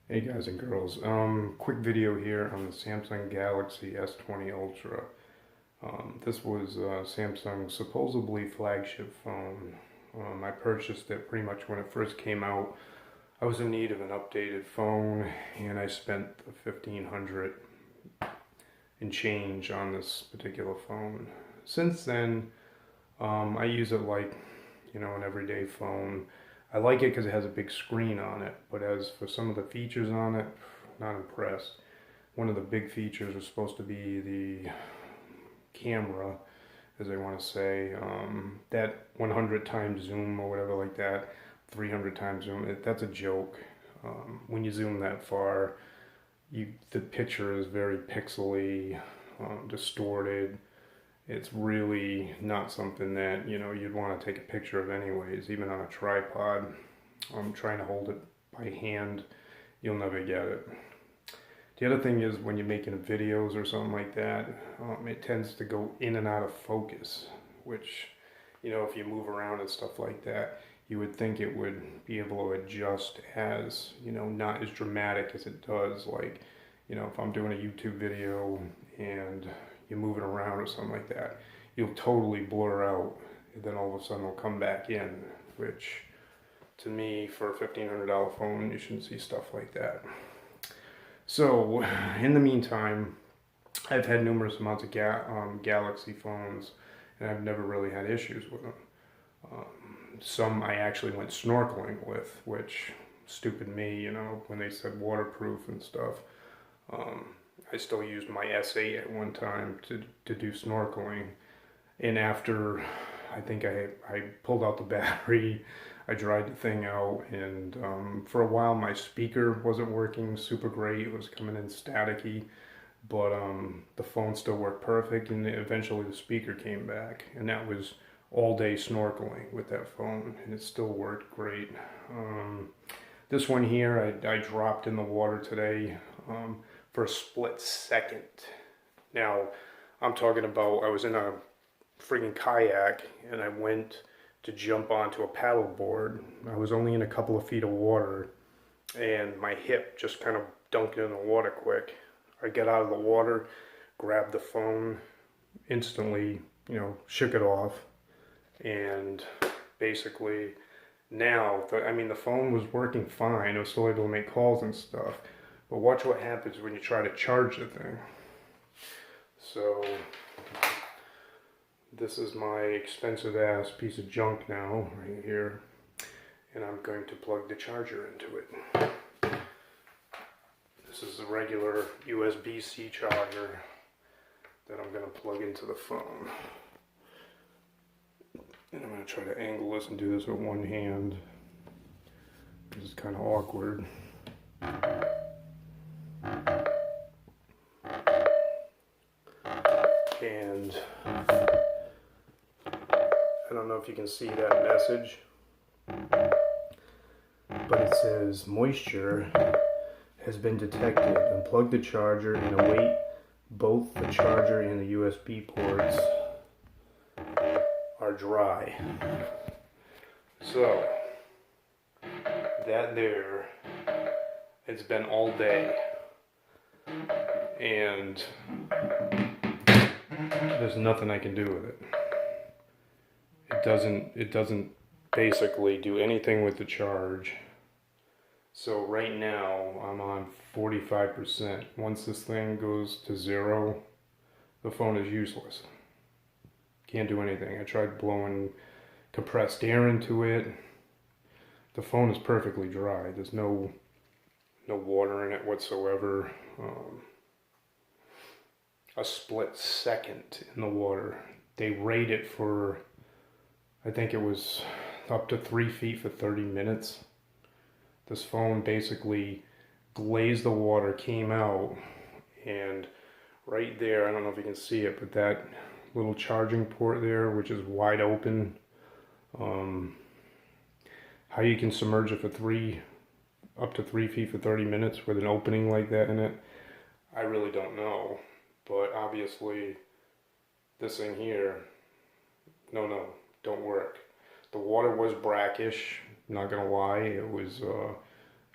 Hey guys and girls, quick video here on the Samsung Galaxy S20 Ultra. This was Samsung's supposedly flagship phone. I purchased it pretty much when it first came out. I was in need of an updated phone and I spent the 1500 and change on this particular phone. Since then, I use it like, an everyday phone. I like it because it has a big screen on it, but as for some of the features on it, not impressed. One of the big features was supposed to be the camera, as they want to say, that 100 times zoom or whatever like that, 300 times zoom, that's a joke. When you zoom that far, the picture is very pixely, distorted. It's really not something that you'd want to take a picture of anyways, even on a tripod. I'm trying to hold it by hand, you'll never get it. The other thing is when you're making videos or something like that, it tends to go in and out of focus, which, if you move around and stuff like that, you would think it would be able to adjust as, not as dramatic as it does. Like, if I'm doing a YouTube video and you're moving around or something like that, you'll totally blur out, and then all of a sudden it'll come back in, which to me, for a $1,500 phone, you shouldn't see stuff like that. So, in the meantime, I've had numerous amounts of Galaxy phones, and I've never really had issues with them. Some I actually went snorkeling with, which, stupid me, when they said waterproof and stuff. I still used my S8 at one time to do snorkeling, and after I think I pulled out the battery, I dried the thing out, and for a while my speaker wasn't working super great. It was coming in staticky, but the phone still worked perfect, and eventually the speaker came back, and that was all day snorkeling with that phone, and it still worked great. This one here, I dropped in the water today for a split second. Now, I'm talking about I was in a friggin' kayak and I went to jump onto a paddleboard. I was only in a couple of feet of water and my hip just kind of dunked in the water quick. I got out of the water, grabbed the phone, instantly, shook it off, and basically now, the phone was working fine. I was still able to make calls and stuff. But watch what happens when you try to charge the thing. So, this is my expensive ass piece of junk now, right here. And I'm going to plug the charger into it. This is a regular USB-C charger that I'm going to plug into the phone. And I'm going to try to angle this and do this with one hand. This is kind of awkward. And I don't know if you can see that message, but it says moisture has been detected. Unplug the charger and await both the charger and the USB ports are dry. So that there, it's been all day, and there's nothing I can do with it. It doesn't basically do anything with the charge. So right now I'm on 45%. Once this thing goes to 0, the phone is useless. Can't do anything. I tried blowing compressed air into it. The phone is perfectly dry. There's no water in it whatsoever. A split second in the water. They rate it for, I think it was up to 3 feet for 30 minutes. This phone basically glazed the water, came out, and right there, I don't know if you can see it, but that little charging port there, which is wide open, how you can submerge it for up to 3 feet for 30 minutes with an opening like that in it, I really don't know. But obviously, this thing here, don't work. The water was brackish, not gonna lie. It was,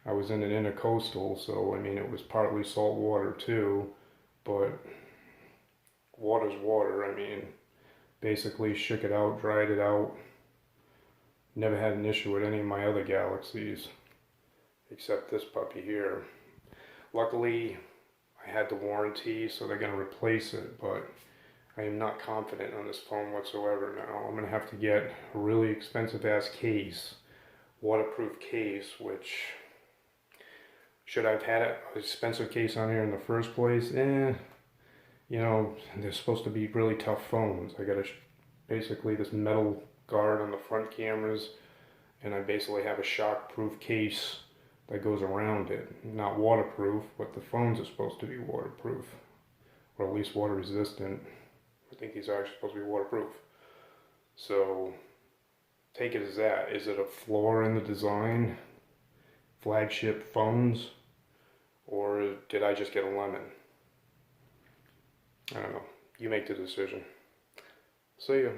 I was in an intercoastal, so I mean it was partly salt water too, but water's water. I mean, basically shook it out, dried it out. Never had an issue with any of my other Galaxies, except this puppy here. Luckily, I had the warranty, so they're going to replace it, but I am not confident on this phone whatsoever now. I'm going to have to get a really expensive ass case, waterproof case, which, should I've had an expensive case on here in the first place? You know, they're supposed to be really tough phones. I got basically this metal guard on the front cameras, and I basically have a shock-proof case that goes around it. Not waterproof, but the phones are supposed to be waterproof, or at least water resistant. I think these are actually supposed to be waterproof. So take it as that. Is it a flaw in the design? Flagship phones? Or did I just get a lemon? I don't know. You make the decision. See ya.